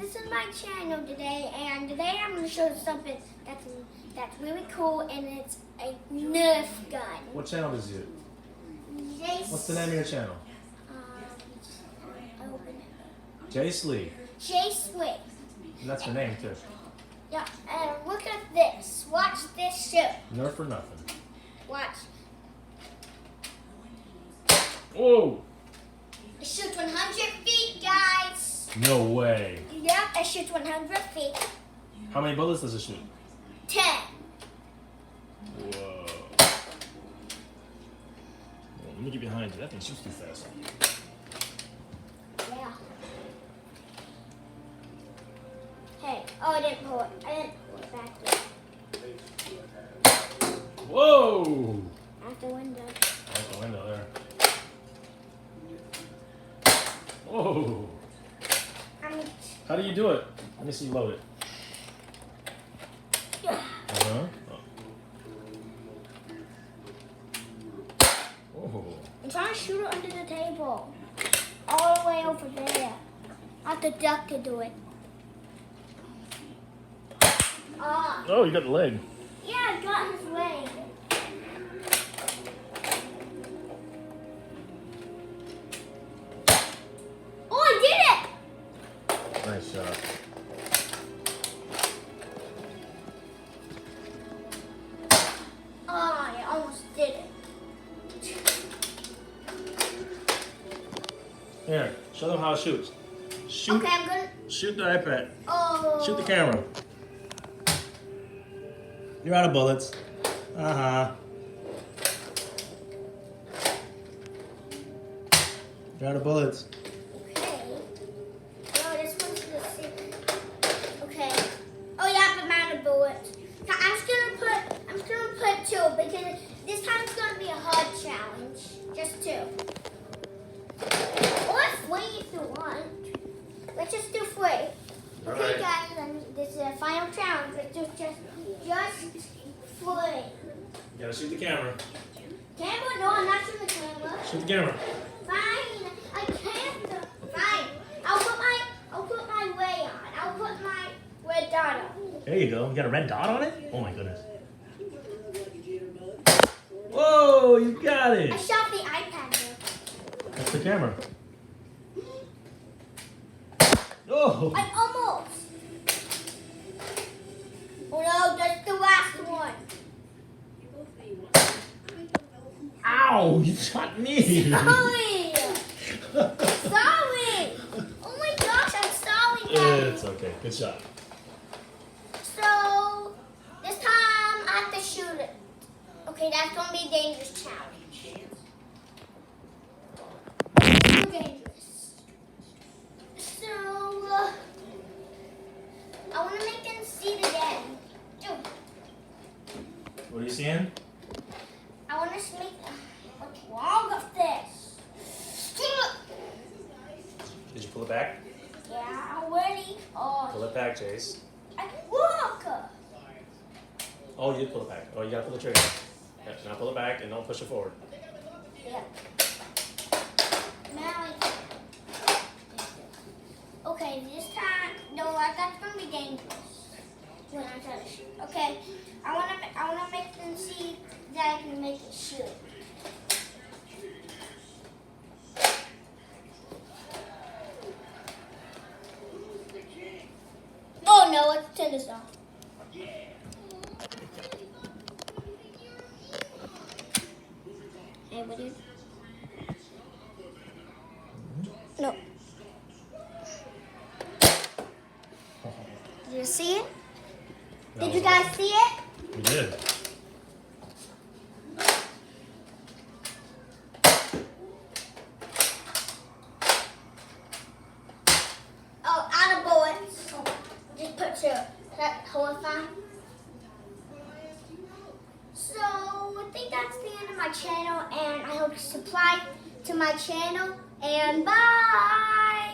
this is my channel today, and today I'm going to show you something that's really cool, and it's a nerf gun. What channel is it? Jace, What's the name of your channel? open it. Jace Lee. Jace Lee. And that's your name too. Yeah, and look at this. Watch this shoot. Nerf or nothing. Watch. Whoa! It shoots 100 feet, guys. No way. Yep, it shoots 100 feet. How many bullets does it shoot? 10. Whoa. Well, let me get behind you. That thing shoots too fast. Yeah. Hey, oh, I didn't pull it. I didn't pull it back yet. Whoa! Out the window. Out the window there. Whoa! How do you do it? Let me see you load it. Uh-huh. Oh. I'm trying to shoot it under the table. All the way over there. I have to duck to do it. Ah. Oh, you got the leg. Yeah, I got his leg. Oh, I did it! Nice shot. Oh, I almost did it. Here, show them how it shoots. Shoot. Okay, I'm gonna. Shoot the iPad. Oh. Shoot the camera. You're out of bullets. Uh-huh. You're out of bullets. Okay. No, this one's the secret. Okay. Oh yeah, I'm out of bullets. Now, I'm just gonna put 2 because this time it's gonna be a hard challenge. Just 2. Or 3 if you want. Let's just do 3. Okay, Alright. guys, this is the final challenge. Let's do just 3. You gotta shoot the camera. Camera? No, I'm not shooting the camera. Shoot the camera. Fine, I can't. Fine, I'll put my way on. I'll put my red dot on. There you go. You got a red dot on it? Oh my goodness. Whoa, you got I it. shot the iPad there. That's the camera. Oh. I almost. Oh no, that's the last one. Ow, you shot me. Sorry. Sorry. Oh my gosh, I'm sorry, Daddy. It's okay. Good shot. So, this time I have to shoot it. Okay, that's going to be a dangerous challenge. Too dangerous. So, I want to make them see it again. Dude, What are you seeing? I want to make what's wrong with this? Did you pull it back? Yeah, already. Oh, Pull it back, Jace. I can walk. Oh, you did pull it back. Oh, you gotta pull the trigger. Yep, now pull it back and don't push it forward. Yeah. Now I can. Okay, this time, no, that's gonna be dangerous when I try to shoot. Okay, I wanna make them see that I can make it shoot. Oh no, let's turn this off. Hey, what do you? No. Did you see it? Did you guys see it? We did. Oh, out of bullets. Just put 2. Is that horrifying? So, I think that's the end of my channel, and I hope you subscribe to my channel, and bye!